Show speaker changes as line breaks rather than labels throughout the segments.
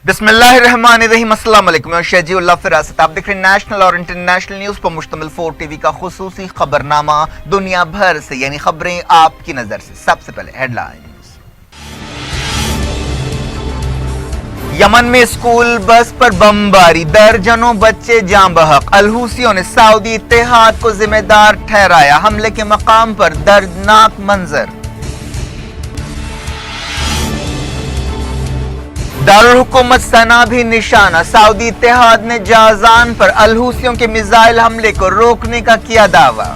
बिस्मिल्लाहिर्रहमानिर्रहीम। अस्सलाम वालेकुम। मैं शजीउल्लाह फिरासत। आप देख रहे हैं नेशनल और इंटरनेशनल न्यूज पर मुश्तमिल 4 टीवी का खुसूसी खबरनामा दुनिया भर से, यानी खबरें आपकी नजर से। सबसे पहले हेडलाइंस। यमन में स्कूल बस पर बमबारी, दर्जनों बच्चे जाँ बहक। अलहूसियों ने सऊदी इत्तेहाद को जिम्मेदार ठहराया। हमले के मकाम पर दर्दनाक मंजर। दारुल हुकूमत सना भी निशाना, सऊदी इत्तेहाद ने जाजान पर अलहूसियों के मिसाइल हमले को रोकने का किया दावा।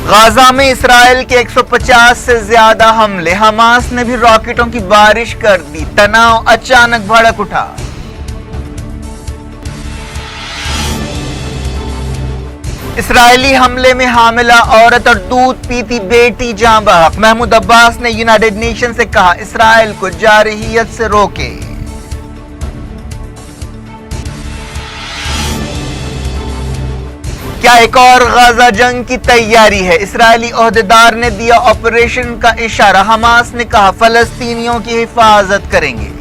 गाजा में इसराइल के 150 से ज्यादा हमले, हमास ने भी रॉकेटों की बारिश कर दी। तनाव अचानक भड़क उठा। इसराइली हमले में हामिला औरत और दूध पीती बेटी जाँ बहक। महमूद अब्बास ने यूनाइटेड नेशन से कहा, इसराइल को जारहियत से रोके। क्या एक और गाजा जंग की तैयारी है? इसराइली ओहदेदार ने दिया ऑपरेशन का इशारा। हमास ने कहा, फलस्तीनियों की हिफाजत करेंगे।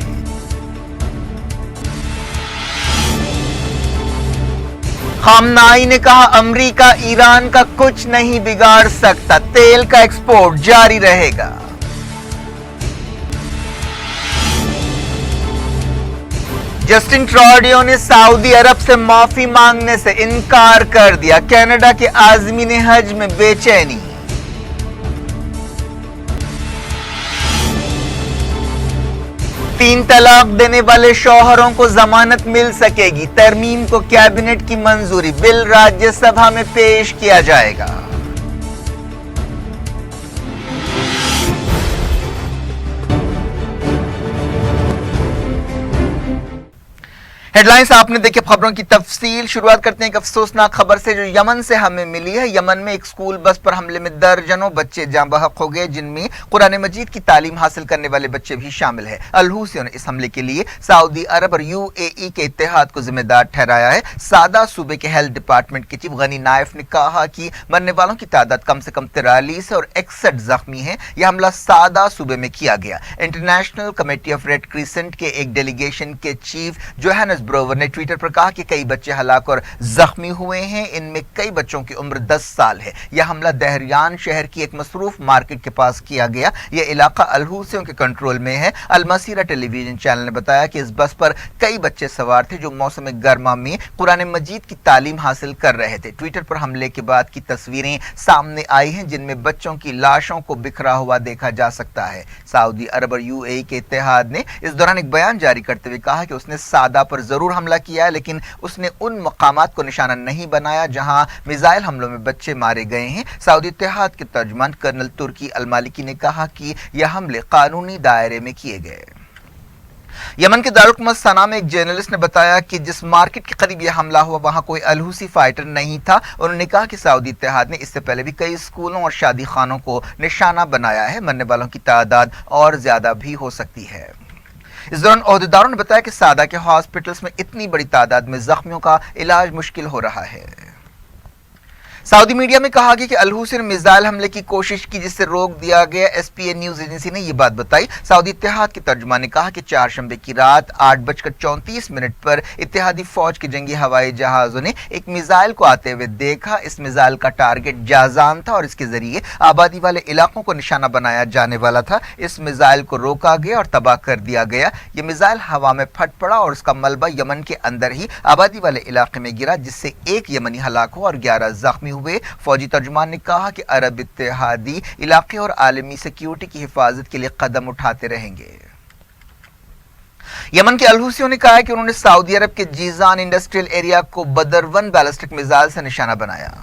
खामनाई ने कहा, अमरीका ईरान का कुछ नहीं बिगाड़ सकता, तेल का एक्सपोर्ट जारी रहेगा। जस्टिन ट्रूडो ने सऊदी अरब से माफी मांगने से इनकार कर दिया। कनाडा के आज़मीन हज में बेचैनी। तीन तलाक देने वाले शौहरों को जमानत मिल सकेगी। तरमीम को कैबिनेट की मंजूरी, बिल राज्यसभा में पेश किया जाएगा। हेडलाइंस आपने देखी। खबरों की तफसील शुरुआत करते हैं एक अफसोसनाक खबर से जो यमन से हमें मिली है। यमन में एक स्कूल बस पर हमले में दर्जनों बच्चे जाँ बहक हो गए, जिनमें कुरान मजीद की तालीम हासिल करने वाले बच्चे भी शामिल हैं। अलहूसियों ने इस हमले के लिए सऊदी अरब और यूएई के इत्तेहाद को जिम्मेदार ठहराया है। सादा सूबे के हेल्थ डिपार्टमेंट के चीफ गनी नाइफ ने कहा कि मरने वालों की तादाद कम से कम 43 और 61 जख्मी है। यह हमला सादा सूबे में किया गया। International committee of red crescent के एक डेलीगेशन के चीफ जोहानस ब्रोवर ने ट्विटर पर कहा कि कई बच्चे हलाक और जख्मी हुए हैं। इनमें कई बच्चों की उम्र 10 साल है। यह हमला दहरियान शहर की एक मसरूफ मार्केट के पास किया गया। यह इलाका अलहूसियों के कंट्रोल में है। अलमसीरा टेलीविजन चैनल ने बताया कि इस बस पर कई बच्चे सवार थे जो मौसम गर्मा में कुरान मजीद की तालीम हासिल कर रहे थे। ट्विटर पर हमले के बाद की तस्वीरें सामने आई हैं, जिनमें बच्चों की लाशों को बिखरा हुआ देखा जा सकता है। सऊदी अरब और यूएई के इत्तेहाद ने इस दौरान एक बयान जारी करते हुए कहा कि उसने सादा पर जरूर हमला किया है, लेकिन उसने उन मकामात को निशाना नहीं बनाया जहां मिसाइल हमलों में बच्चे मारे गए हैं। सऊदी इत्तेहाद के तर्जुमान कर्नल तुर्की अल मालिकी ने कहा कि यह हमले कानूनी दायरे में किए गए। यमन के दारुल हुकूमत सना में एक जर्नलिस्ट ने बताया कि जिस मार्केट के करीब यह हमला हुआ वहां कोई अलहूसी फाइटर नहीं था। उन्होंने कहा कि सऊदी इत्तेहाद ने इससे पहले भी कई स्कूलों और शादी खानों को निशाना बनाया है। मरने वालों की तादाद और ज्यादा भी हो सकती है। इस दौरान ओहदेदारों ने बताया कि सादा के हॉस्पिटल्स में इतनी बड़ी तादाद में जख्मियों का इलाज मुश्किल हो रहा है। सऊदी मीडिया में कहा गया कि अलहूसी ने मिसाइल हमले की कोशिश की, जिससे रोक दिया गया। एसपीए न्यूज एजेंसी ने यह बात बताई। सऊदी इत्तेहाद के तर्जुमान ने कहा कि 4 शंबे की रात 8:34 पर इत्तेहादी फौज के जंगी हवाई जहाजों ने एक मिसाइल को आते हुए देखा। इस मिसाइल का टारगेट जाजान था और इसके जरिए आबादी वाले इलाकों को निशाना बनाया जाने वाला था। इस मिसाइल को रोका गया और तबाह कर दिया गया। यह मिसाइल हवा में फट पड़ा और उसका मलबा यमन के अंदर ही आबादी वाले इलाके में गिरा, जिससे एक यमनी हलाक हुआ और 11 जख्मी हुए। फौजी तर्जुमान ने कहा कि अरब इत्तेहादी इलाके और आलमी सिक्योरिटी की हिफाजत के लिए कदम उठाते रहेंगे। यमन के अलहूसियों ने कहा कि उन्होंने सऊदी अरब के जीजान इंडस्ट्रियल एरिया को बदर-1 बैलिस्टिक मिसाइल से निशाना बनाया।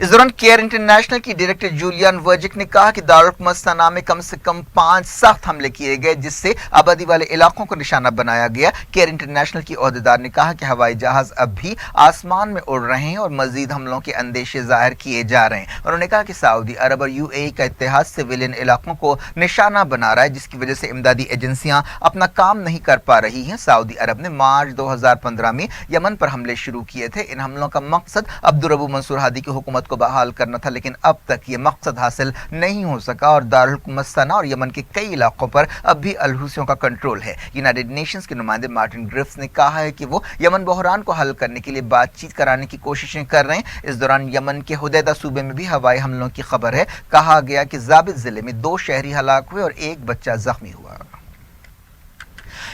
इस दौरान केयर इंटरनेशनल की डायरेक्टर जूलियन वर्जिक ने कहा कि दारुल हुकूमत सना में कम से कम 5 सख्त हमले किए गए, जिससे आबादी वाले इलाकों को निशाना बनाया गया। केयर इंटरनेशनल की ओहदेदार ने कहा कि हवाई जहाज अब भी आसमान में उड़ रहे हैं और मजीद हमलों के अंदेशे जाहिर किए जा रहे हैं। उन्होंने कहा कि सऊदी अरब और यूएई का इत्तेहाद सिविलियन इलाकों को निशाना बना रहा है, जिसकी वजह से इमदादी एजेंसियां अपना काम नहीं कर पा रही हैं। सऊदी अरब ने मार्च 2015 में यमन पर हमले शुरू किए थे। इन हमलों का मकसद अब्दुल रब्बू मंसूर हादी की हुकूमत کو بحال کرنا تھا، لیکن اب تک یہ مقصد حاصل نہیں ہو سکا اور دارالحکومت صنعا اور یمن کے کئی علاقوں پر اب بھی الحوثیوں کا کنٹرول ہے۔ یونائیٹڈ نیشنز کے نمائندے مارٹن گرفٹس نے کہا ہے کہ وہ یمن بحران کو حل کرنے کے لیے بات چیت کرانے کی کوششیں کر رہے ہیں۔ اس دوران یمن کے حدیدہ صوبے میں بھی ہوائی حملوں کی خبر ہے۔ کہا گیا کہ ضابط ضلع میں 2 شہری ہلاک ہوئے اور 1 بچہ زخمی ہوا۔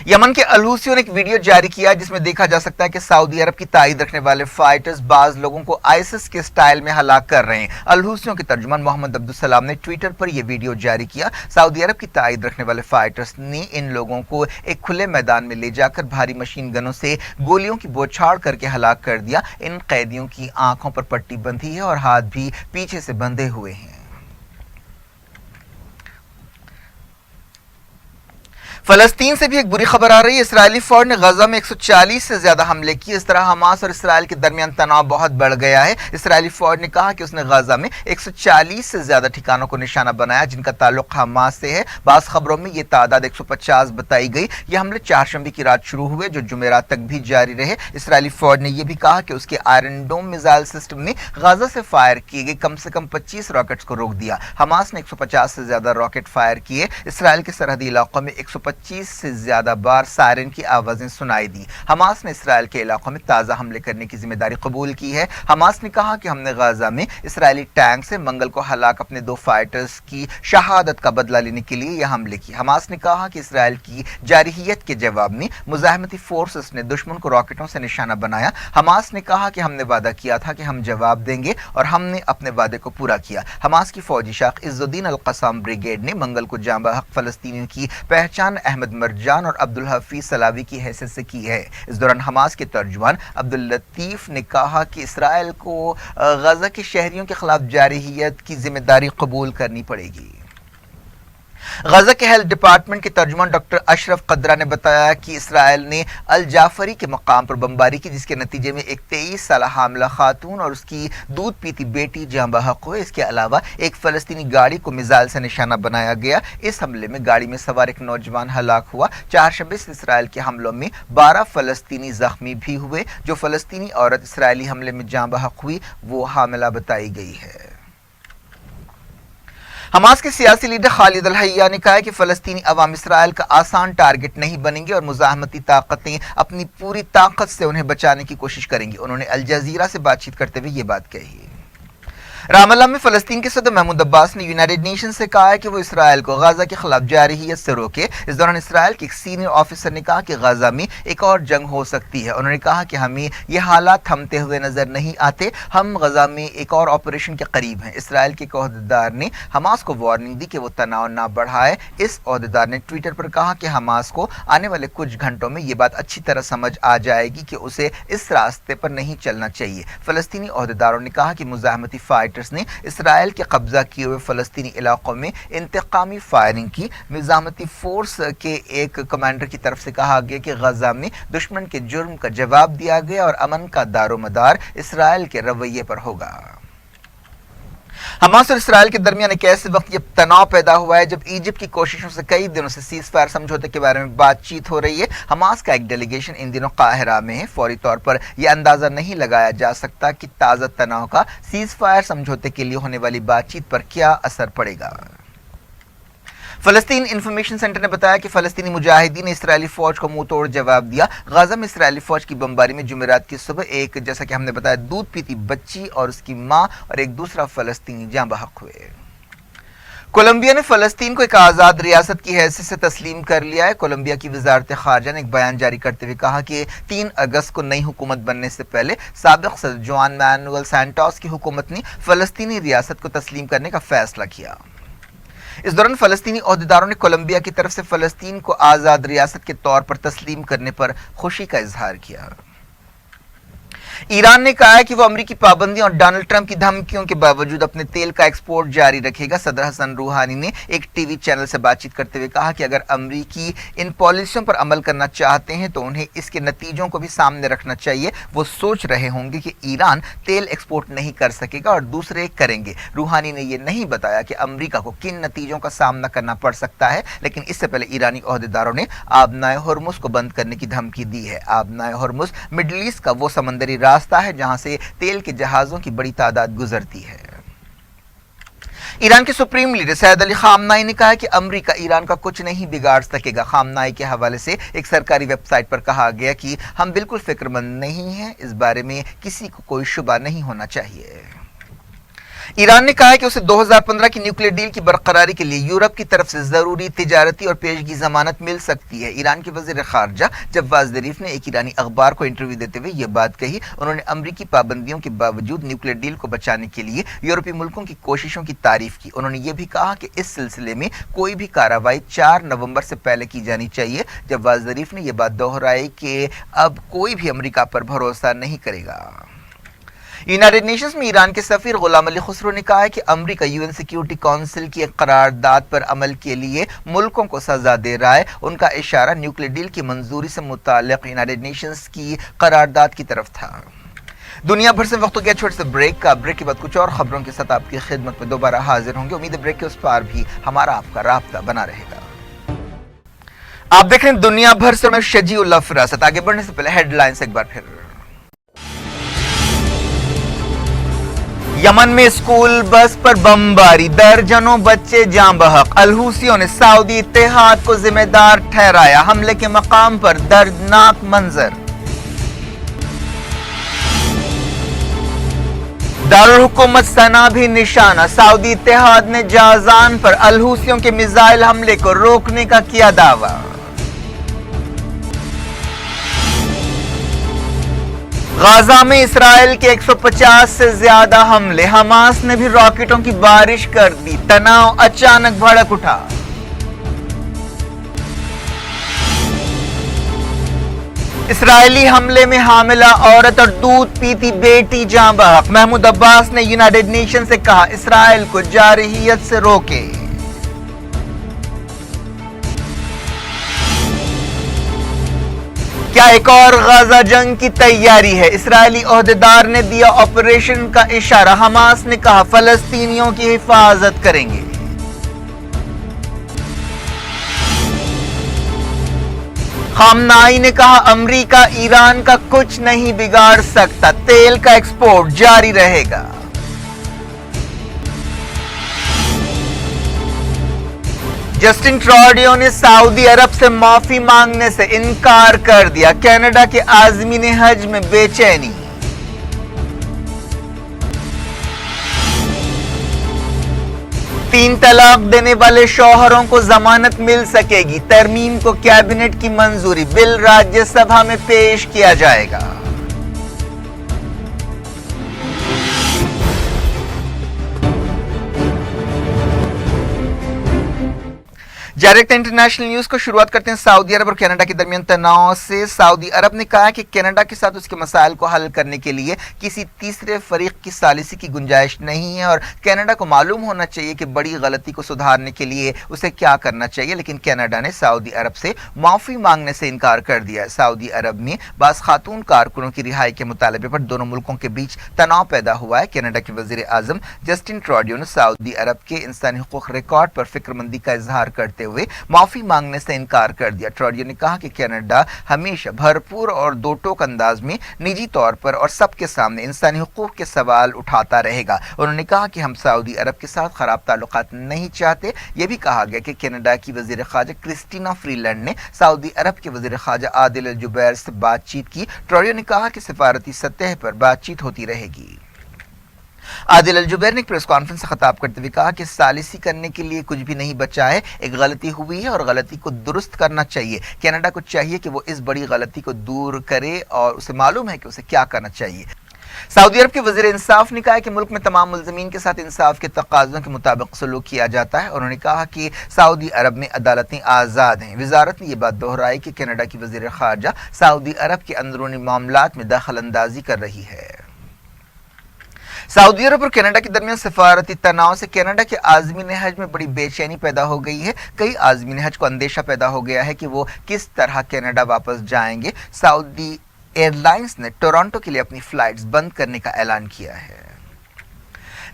یمن کے الحوثیوں نے ایک ویڈیو جاری کیا جس میں دیکھا جا سکتا ہے کہ سعودی عرب کی تائید رکھنے والے فائٹرز بعض لوگوں کو آئیسس کے سٹائل میں ہلاک کر رہے ہیں۔ الحوثیوں کے ترجمان محمد عبدالسلام نے ٹویٹر پر یہ ویڈیو جاری کیا۔ سعودی عرب کی تائید رکھنے والے فائٹرز نے ان لوگوں کو ایک کھلے میدان میں لے جا کر بھاری مشین گنوں سے گولیوں کی بوچھاڑ کر کے ہلاک کر دیا۔ ان قیدیوں کی آنکھوں پر پٹی بندھی ہے اور ہاتھ بھی پیچھے سے بندھے ہوئے ہیں۔ فلسطین سے بھی ایک بری خبر آ رہی ہے۔ اسرائیلی فوج نے غزہ میں 140 سے زیادہ حملے کیے۔ اس طرح حماس اور اسرائیل کے درمیان تناؤ بہت بڑھ گیا ہے۔ اسرائیلی فوج نے کہا کہ اس نے غزہ میں 140 سے زیادہ ٹھکانوں کو نشانہ بنایا جن کا تعلق حماس سے ہے۔ بعض خبروں میں یہ تعداد 150 بتائی گئی۔ یہ حملے چہارشنبے کی رات شروع ہوئے جو جمعرات تک بھی جاری رہے۔ اسرائیلی فوج نے یہ بھی کہا کہ اس کے آئرن ڈوم میزائل سسٹم نے غزہ سے فائر کیے گئے کم سے کم 25 راکٹس کو روک دیا۔ حماس نے 150 سے زیادہ راکٹ فائر کیے۔ اسرائیل کے سرحدی علاقوں میں 125 سے زیادہ بار سائرن کی آوازیں سنائی دی۔ حماس نے اسرائیل کے علاقوں میں تازہ حملے کرنے کی ذمہ داری قبول کی ہے۔ حماس نے کہا کہ ہم نے غزہ میں اسرائیلی ٹینک سے منگل کو ہلاک اپنے 2 فائٹرز کی شہادت کا بدلہ لینے کے لیے یہ حملے کی۔ حماس نے کہا کہ اسرائیل کی جارحیت کے جواب میں مزاحمتی فورسز نے دشمن کو راکٹوں سے نشانہ بنایا۔ حماس نے کہا کہ ہم نے وعدہ کیا تھا کہ ہم جواب دیں گے اور ہم نے اپنے وعدے کو پورا کیا۔ حماس کی فوجی شاخ عز الدین القسام بریگیڈ نے منگل کو جاں بحق فلسطینیوں کی پہچان احمد مرجان اور عبدالحفیظ سلاوی کی حیثیت سے کی ہے۔ اس دوران حماس کے ترجمان عبداللطیف نے کہا کہ اسرائیل کو غزہ کے شہریوں کے خلاف جارحیت کی ذمہ داری قبول کرنی پڑے گی۔ غزہ کے ہیلتھ ڈپارٹمنٹ کے ترجمان ڈاکٹر اشرف قدرہ نے بتایا کہ اسرائیل نے الجعفری کے مقام پر بمباری کی جس کے نتیجے میں ایک 23 سالہ حاملہ خاتون اور اس کی دودھ پیتی بیٹی جاں بحق ہوئے۔ اس کے علاوہ ایک فلسطینی گاڑی کو میزائل سے نشانہ بنایا گیا۔ اس حملے میں گاڑی میں سوار ایک نوجوان ہلاک ہوا۔ چہارشنبے سے اسرائیل کے حملوں میں 12 فلسطینی زخمی بھی ہوئے۔ جو فلسطینی عورت اسرائیلی حملے میں جاں بحق ہوئی وہ حاملہ بتائی گئی ہے۔ حماس کے سیاسی لیڈر خالد الحیہ نے کہا ہے کہ فلسطینی عوام اسرائیل کا آسان ٹارگٹ نہیں بنیں گے اور مزاحمتی طاقتیں اپنی پوری طاقت سے انہیں بچانے کی کوشش کریں گی۔ انہوں نے الجزیرہ سے بات چیت کرتے ہوئے یہ بات کہی۔ رام اللہ میں فلسطین کے صدر محمود عباس نے یونائیٹڈ نیشن سے کہا ہے کہ وہ اسرائیل کو غزہ کے خلاف جارحیت سے روکے۔ اس دوران اسرائیل کے ایک سینئر آفیسر نے کہا کہ غزہ میں ایک اور جنگ ہو سکتی ہے۔ انہوں نے کہا کہ ہمیں یہ حالات تھمتے ہوئے نظر نہیں آتے، ہم غزہ میں ایک اور آپریشن کے قریب ہیں۔ اسرائیل کے ایک عہدیدار نے حماس کو وارننگ دی کہ وہ تناؤ نہ بڑھائے۔ اس عہدیدار نے ٹویٹر پر کہا کہ حماس کو آنے والے کچھ گھنٹوں میں یہ بات اچھی طرح سمجھ آ جائے گی کہ اسے اس راستے پر نہیں چلنا چاہیے۔ فلسطینی عہدیداروں نے کہا کہ مزاحمتی فائٹرز نے اسرائیل کے قبضہ کیے ہوئے فلسطینی علاقوں میں انتقامی فائرنگ کی۔ مزاحمتی فورس کے ایک کمانڈر کی طرف سے کہا گیا کہ غزہ میں دشمن کے جرم کا جواب دیا گیا اور امن کا دار و مدار اسرائیل کے رویے پر ہوگا۔ حماس اور اسرائیل کے درمیان ایک ایسے وقت یہ تناؤ پیدا ہوا ہے جب ایجپٹ کی کوششوں سے کئی دنوں سے سیز فائر سمجھوتے کے بارے میں بات چیت ہو رہی ہے۔ حماس کا ایک ڈیلیگیشن ان دنوں قاہرہ میں ہے۔ فوری طور پر یہ اندازہ نہیں لگایا جا سکتا کہ تازہ تناؤ کا سیز فائر سمجھوتے کے لیے ہونے والی بات چیت پر کیا اثر پڑے گا۔ فلسطین انفارمیشن سینٹر نے بتایا کہ فلسطینی مجاہدین نے اسرائیلی فوج کو منہ توڑ جواب دیا۔ غزہ میں اسرائیلی فوج کی بمباری میں جمعرات کی صبح ایک جیسا کہ ہم نے بتایا دودھ پیتی بچی اور اس کی ماں اور ایک دوسرا فلسطینی جاں بحق ہوئے۔ کولمبیا نے فلسطین کو ایک آزاد ریاست کی حیثیت سے تسلیم کر لیا ہے۔ کولمبیا کی وزارت خارجہ نے ایک بیان جاری کرتے ہوئے کہا کہ 3 اگست کو نئی حکومت بننے سے پہلے سابق صدر جوان مانوئل سانٹوس کی حکومت نے فلسطینی ریاست کو تسلیم کرنے کا فیصلہ کیا۔ اس دوران فلسطینی عہدیداروں نے کولمبیا کی طرف سے فلسطین کو آزاد ریاست کے طور پر تسلیم کرنے پر خوشی کا اظہار کیا۔ ایران نے کہا ہے کہ وہ امریکی پابندیوں اور ڈونلڈ ٹرمپ کی دھمکیوں کے باوجود اپنے تیل کا ایکسپورٹ جاری رکھے گا۔ صدر حسن روحانی نے ایک ٹی وی چینل سے بات چیت کرتے ہوئے کہا کہ اگر امریکی ان پالیسیوں پر عمل کرنا چاہتے ہیں تو انہیں اس کے نتیجوں کو بھی سامنے رکھنا چاہیے۔ وہ سوچ رہے ہوں گے کہ ایران تیل ایکسپورٹ نہیں کر سکے گا اور دوسرے کریں گے۔ روحانی نے یہ نہیں بتایا کہ امریکہ کو کن نتیجوں کا سامنا کرنا پڑ سکتا ہے، لیکن اس سے پہلے ایرانی عہدیداروں نے آبنائے ہرمز کو بند کرنے کی دھمکی دی ہے۔ آبنائے ہرمز مڈل ایسٹ کا وہ سمندری راستہ ہے جہاں سے تیل کے جہازوں کی بڑی تعداد گزرتی ہے۔ ایران کے سپریم لیڈر سید علی خامنائی نے کہا کہ امریکہ ایران کا کچھ نہیں بگاڑ سکے گا۔ خامنائی کے حوالے سے ایک سرکاری ویب سائٹ پر کہا گیا کہ ہم بالکل فکر مند نہیں ہیں، اس بارے میں کسی کو کوئی شبہ نہیں ہونا چاہیے۔ ایران نے کہا ہے کہ اسے 2015 کی نیوکلیئر ڈیل کی برقراری کے لیے یورپ کی طرف سے ضروری تجارتی اور پیشگی ضمانت مل سکتی ہے۔ ایران کے وزیر خارجہ جواد ظریف نے ایک ایرانی اخبار کو انٹرویو دیتے ہوئے یہ بات کہی۔ انہوں نے امریکی پابندیوں کے باوجود نیوکلیئر ڈیل کو بچانے کے لیے یورپی ملکوں کی کوششوں کی تعریف کی۔ انہوں نے یہ بھی کہا کہ اس سلسلے میں کوئی بھی کارروائی 4 نومبر سے پہلے کی جانی چاہیے۔ جواد ظریف نے یہ بات دہرائی کہ اب کوئی بھی امریکہ پر بھروسہ نہیں کرے گا۔ یونائیٹڈ نیشنز میں ایران کے سفیر غلام علی خسرو نے کہا ہے کہ امریکہ UN سیکیورٹی کونسل کی ایک قرارداد پر عمل کے لیے ملکوں کو سزا دے رہا ہے۔ ان کا اشارہ نیوکلیئر ڈیل کی منظوری سے متعلق یونائیٹڈ نیشنز کی قرارداد کی طرف تھا۔ دنیا بھر سے وقت ہو گیا چھوٹے سے بریک کا۔ بریک کے بعد کچھ اور خبروں کے ساتھ آپ کی خدمت میں دوبارہ حاضر ہوں گے۔ امید ہے بریک کے اس پار بھی ہمارا آپ کا رابطہ بنا رہے گا۔ آپ دیکھ رہے ہیں دنیا بھر سے، میں شجیع اللہ فراست۔ آگے بڑھنے سے پہلے ہیڈ لائنز ایک بار پھر۔ یمن میں اسکول بس پر بمباری، درجنوں بچے جاں بحق۔ الحوثیوں نے سعودی اتحاد کو ذمہ دار ٹھہرایا۔ حملے کے مقام پر دردناک منظر۔ دارالحکومت صنعا بھی نشانہ، سعودی اتحاد نے جازان پر الحوثیوں کے میزائل حملے کو روکنے کا کیا دعویٰ۔ غزہ میں اسرائیل کے 150 سے زیادہ حملے، حماس نے بھی راکٹوں کی بارش کر دی، تناؤ اچانک بھڑک اٹھا۔ اسرائیلی حملے میں حاملہ عورت اور دودھ پیتی بیٹی جاں بحق۔ محمود عباس نے یونائیٹڈ نیشن سے کہا اسرائیل کو جارحیت سے روکے۔ کیا ایک اور غزہ جنگ کی تیاری ہے؟ اسرائیلی عہدیدار نے دیا آپریشن کا اشارہ، حماس نے کہا فلسطینیوں کی حفاظت کریں گے۔ خامنائی نے کہا امریکہ ایران کا کچھ نہیں بگاڑ سکتا، تیل کا ایکسپورٹ جاری رہے گا۔ جسٹن ٹراڈیو نے سعودی عرب سے معافی مانگنے سے انکار کر دیا، کینیڈا کے عازمین حج میں بے چینی۔ تین طلاق دینے والے شوہروں کو ضمانت مل سکے گی، ترمیم کو کیبنٹ کی منظوری، بل راجیہ سبھا میں پیش کیا جائے گا۔ ڈائریکٹ انٹرنیشنل نیوز کو شروعات کرتے ہیں سعودی عرب اور کینیڈا کے درمیان تناؤ سے۔ سعودی عرب نے کہا کہ کینیڈا کے ساتھ اس کے مسائل کو حل کرنے کے لیے کسی تیسرے فریق کی ثالثی کی گنجائش نہیں ہے، اور کینیڈا کو معلوم ہونا چاہیے کہ بڑی غلطی کو سدھارنے کے لیے اسے کیا کرنا چاہیے، لیکن کینیڈا نے سعودی عرب سے معافی مانگنے سے انکار کر دیا۔ سعودی عرب میں بعض خاتون کارکنوں کی رہائی کے مطالبے پر دونوں ملکوں کے بیچ تناؤ پیدا ہوا ہے۔ کینیڈا کے وزیر اعظم جسٹن ٹراڈیو نے سعودی عرب کے انسانی حقوق ریکارڈ پر فکرمندی کا اظہار کرتے ہوئے معافی مانگنے سے انکار کر دیا۔ ٹراڈیو نے کہا کہ کینیڈا ہمیشہ بھرپور اور دو ٹوک انداز میں نجی طور پر اور سب کے سامنے انسانی حقوق کے سوال اٹھاتا رہے گا۔ انہوں نے کہا کہ ہم سعودی عرب کے ساتھ خراب تعلقات نہیں چاہتے۔ یہ بھی کہا گیا کہ کینیڈا کی وزیر خارجہ کرسٹینا فری لینڈ نے سعودی عرب کے وزیر خارجہ عادل الجبیر سے بات چیت کی۔ ٹراڈیو نے کہا کہ سفارتی سطح پر بات چیت ہوتی رہے گی۔ عادل الجبیر نے ایک پریس کانفرنس سے خطاب کرتے ہوئے کہا کہ ثالثی کرنے کے لیے کچھ بھی نہیں بچا ہے، ایک غلطی ہوئی ہے اور غلطی کو درست کرنا چاہیے۔ کینیڈا کو چاہیے کہ وہ اس بڑی غلطی کو دور کرے اور اسے معلوم ہے کہ اسے کیا کرنا چاہیے۔ سعودی عرب کے وزیر انصاف نے کہا کہ ملک میں تمام ملزمین کے ساتھ انصاف کے تقاضوں کے مطابق سلوک کیا جاتا ہے۔ انہوں نے کہا کہ سعودی عرب میں عدالتیں آزاد ہیں۔ وزارت نے یہ بات دہرائی کہ کینیڈا کی وزیر خارجہ سعودی عرب کے اندرونی معاملات میں دخل اندازی کر رہی ہے۔ سعودی عرب اور کینیڈا کے درمیان سفارتی تناؤ سے کینیڈا کے عازمین حج میں بڑی بے چینی پیدا ہو گئی ہے۔ کئی عازمین حج کو اندیشہ پیدا ہو گیا ہے کہ وہ کس طرح کینیڈا واپس جائیں گے۔ سعودی ایئر لائنز نے ٹورانٹو کے لیے اپنی فلائٹس بند کرنے کا اعلان کیا ہے۔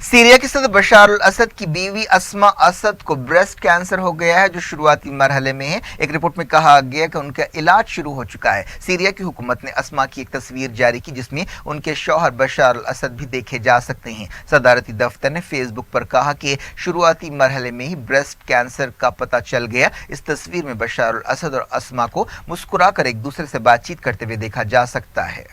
सीरिया के सदर बशार अल असद की बीवी अस्मा असद को ब्रेस्ट कैंसर हो गया है, जो शुरुआती मरहले में है। एक रिपोर्ट में कहा गया कि उनका इलाज शुरू हो चुका है। सीरिया की हुकूमत ने अस्मा की एक तस्वीर जारी की जिसमें उनके शौहर बशार अल असद भी देखे जा सकते हैं। सदारती दफ्तर ने फेसबुक पर कहा कि शुरुआती मरहले में ही ब्रेस्ट कैंसर का पता चल गया। इस तस्वीर में बशार अल असद और अस्मा को मुस्कुराकर एक दूसरे से बातचीत करते हुए देखा जा सकता है।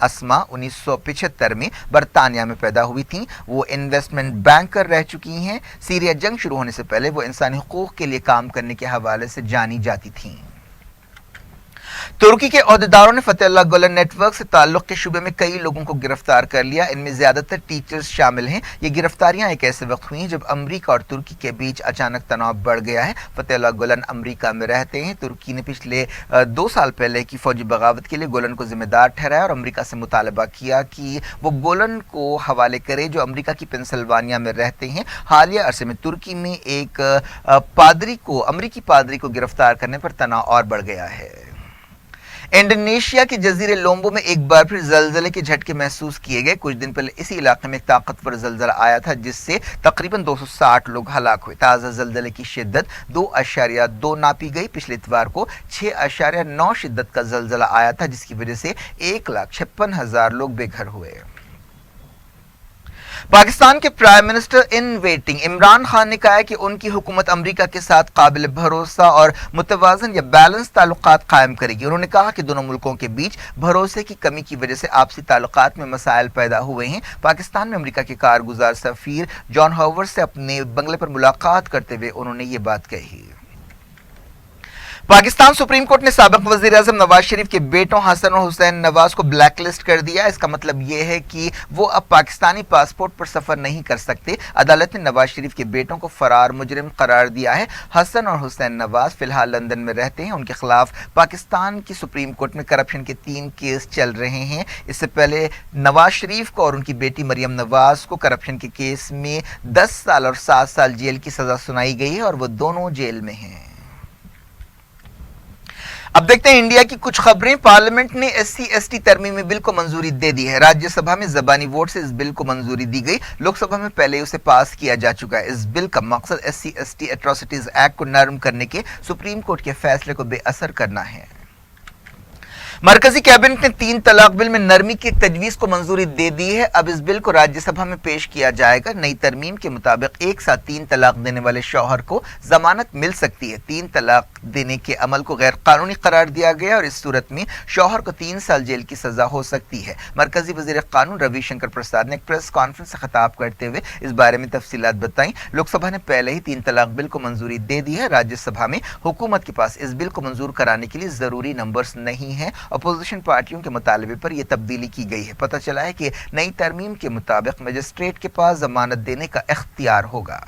अस्मा 1975 में बरतानिया में पैदा हुई थीं। वो इन्वेस्टमेंट बैंकर रह चुकी हैं। सीरिया जंग शुरू होने से पहले वो इंसानी हुकूक के लिए काम करने के हवाले से जानी जाती थीं। तुर्की के ओहदेदारों ने फतेहुल्लाह गुलन नेटवर्क से ताल्लुक के शुबे में कई लोगों को गिरफ्तार कर लिया। इनमें ज्यादातर टीचर्स शामिल हैं। ये गिरफ्तारियां एक ऐसे वक्त हुई जब अमेरिका और तुर्की के बीच अचानक तनाव बढ़ गया है। फतेहुल्लाह गुलन अमेरिका में रहते हैं। तुर्की ने पिछले 2 साल पहले की फौजी बगावत के लिए गुलन को जिम्मेदार ठहराया और अमेरिका से मुतालबा किया कि वो गुलन को हवाले करे, जो अमेरिका की पेंसिल्वानिया में रहते हैं। हालिया अरसे में तुर्की में एक अमेरिकी पादरी को गिरफ्तार करने पर तनाव और बढ़ गया है। इंडोनेशिया के जजीरे लोम्बो में एक बार फिर जलजले के झटके महसूस किए गए। कुछ दिन पहले इसी इलाके में एक ताकतवर जलजला आया था जिससे तकरीबन 260 लोग हलाक हुए। ताज़ा जलजले की शिद्दत 2.2 नापी गई। पिछले इतवार को 6.9 शिद्दत का जलजला आया था जिसकी वजह से 1,56,000 लोग बेघर हुए। पाकिस्तान के prime minister in waiting Imran Khan ने कहा है कि उनकी हुकूमत अमेरिका के साथ काबिल भरोसा और मुतवाजन या बैलेंस ताल्लुकात कायम करेगी। उन्होंने कहा कि दोनों मुल्कों के बीच भरोसे की कमी की वजह से आपसी ताल्लुकात में मसाइल पैदा हुए हैं। पाकिस्तान में अमेरिका के कारगुजार सफीर जॉन हॉवर्ड से अपने बंगले पर मुलाकात करते हुए उन्होंने ये बात कही। पाकिस्तान सुप्रीम कोर्ट ने साबिक वजीर आजम नवाज शरीफ के बेटों हसन और हुसैन नवाज को ब्लैकलिस्ट कर दिया। इसका मतलब यह है कि वो अब पाकिस्तानी पासपोर्ट पर सफर नहीं कर सकते। अदालत ने नवाज शरीफ के बेटों को फरार मुजरिम करार दिया है। हसन और हुसैन नवाज फिलहाल लंदन में रहते हैं। उनके खिलाफ पाकिस्तान की सुप्रीम कोर्ट में करप्शन के 3 केस चल रहे हैं। इससे पहले नवाज शरीफ को और उनकी बेटी मरियम नवाज को करप्शन के केस में 10 साल और 7 साल जेल की सजा सुनाई गई है और वो दोनों जेल में हैं। अब देखते हैं इंडिया की कुछ खबरें। पार्लियामेंट ने SC/ST तरमीमी बिल को मंजूरी दे दी है। राज्यसभा में ज़बानी वोट से इस बिल को मंजूरी दी गई। लोकसभा में पहले ही उसे पास किया जा चुका है। इस बिल का मकसद SC/ST एट्रोसिटीज एक्ट को नरम करने के सुप्रीम कोर्ट के फैसले को बेअसर करना है। मरकजी कैबिनेट ने 3 तलाक बिल में नरमी की तजवीज़ को मंजूरी दे दी है। अब इस बिल को राज्यसभा में पेश किया जाएगा। नई तरमीम के मुताबिक एक साथ 3 तलाक देने वाले शौहर को जमानत मिल सकती है। 3 तलाक देने के अमल को गैर कानूनी करार दिया गया और इस सूरत में शौहर को 3 साल जेल की सजा हो सकती है। मरकजी वजीर कानून रविशंकर प्रसाद ने एक प्रेस कॉन्फ्रेंस से खिताब करते हुए इस बारे में तफसीलात बताई। लोकसभा ने पहले ही 3 तलाक बिल को मंजूरी दे दी है। राज्यसभा में हुकूमत के पास इस बिल को मंजूर कराने के लिए जरूरी नंबर्स नहीं है। अपोजिशन पार्टियों के मुतालबे पर यह तब्दीली की गई है। पता चला है कि नई तरमीम के मुताबिक मजिस्ट्रेट के पास जमानत देने का इख्तियार होगा।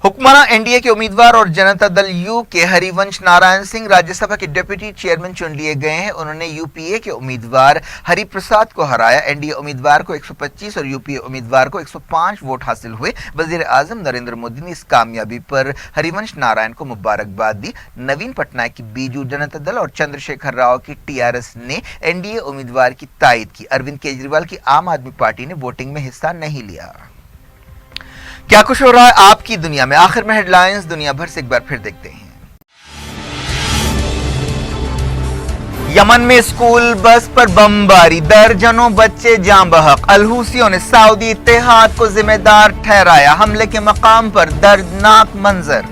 हुक्मरान एनडीए के उम्मीदवार और जनता दल यू के हरिवंश नारायण सिंह राज्यसभा के डिप्टी चेयरमैन चुन लिए गए हैं। उन्होंने यूपीए के उम्मीदवार हरिप्रसाद को हराया। एनडीए उम्मीदवार को 125 और यूपीए उम्मीदवार को 105 वोट हासिल हुए। वजीर आजम नरेंद्र मोदी ने इस कामयाबी पर हरिवंश नारायण को मुबारकबाद दी। नवीन पटनायक की बीजू जनता दल और चंद्रशेखर राव की टीआरएस ने एनडीए उम्मीदवार की तायद की। अरविंद केजरीवाल की आम आदमी पार्टी ने वोटिंग में हिस्सा नहीं लिया। क्या कुछ हो रहा है आपकी दुनिया में, आखिर में हेडलाइंस दुनिया भर से एक बार फिर देखते हैं। यमन में स्कूल बस पर बमबारी, दर्जनों बच्चे जान बहक। अलहूसियों ने सऊदी इत्तेहाद को जिम्मेदार ठहराया। हमले के मकाम पर दर्दनाक मंजर।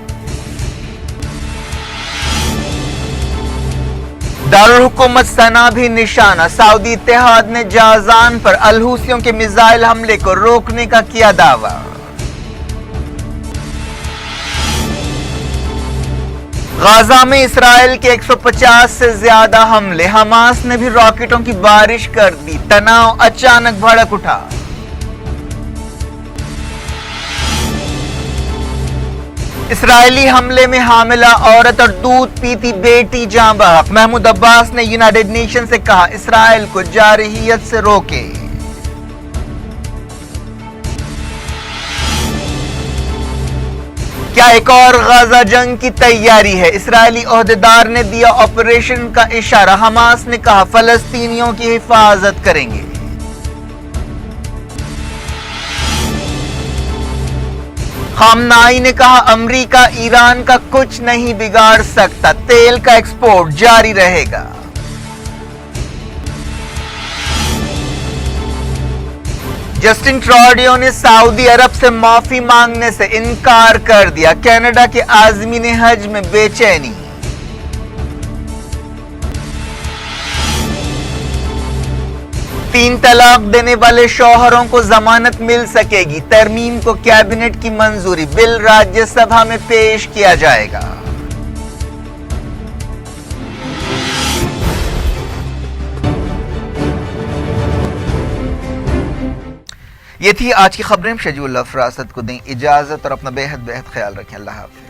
दारुल हुकूमत सना भी निशाना। सऊदी इत्तेहाद ने जाजान पर अलहूसियों के मिसाइल हमले को रोकने का किया दावा। गाजा में इसराइल के 150 से ज्यादा हमले। हमास ने भी रॉकेटों की बारिश कर दी। तनाव अचानक भड़क उठा। इसराइली हमले में हामिला औरत और दूध पीती बेटी जान बहक। महमूद अब्बास ने यूनाइटेड नेशन से कहा इसराइल को जारहियत से रोके। क्या एक और गाजा जंग की तैयारी है? इसराइली ओहदेदार ने दिया ऑपरेशन का इशारा। हमास ने कहा फलस्तीनियों की हिफाजत करेंगे। खामनाई ने कहा अमेरिका ईरान का कुछ नहीं बिगाड़ सकता, तेल का एक्सपोर्ट जारी रहेगा। जस्टिन ट्रूडो ने सऊदी अरब से माफी मांगने से इनकार कर दिया, कनाडा के आज़मीन हज में बेचैनी। तीन तलाक देने वाले शौहरों को जमानत मिल सकेगी, तरमीम को कैबिनेट की मंजूरी, बिल राज्यसभा में पेश किया जाएगा। ये थी आज की खबरें। शजीउल्लाह फरासत को दें इजाजत और अपना बेहद ख्याल रखें। अल्लाह हाफ़िज़।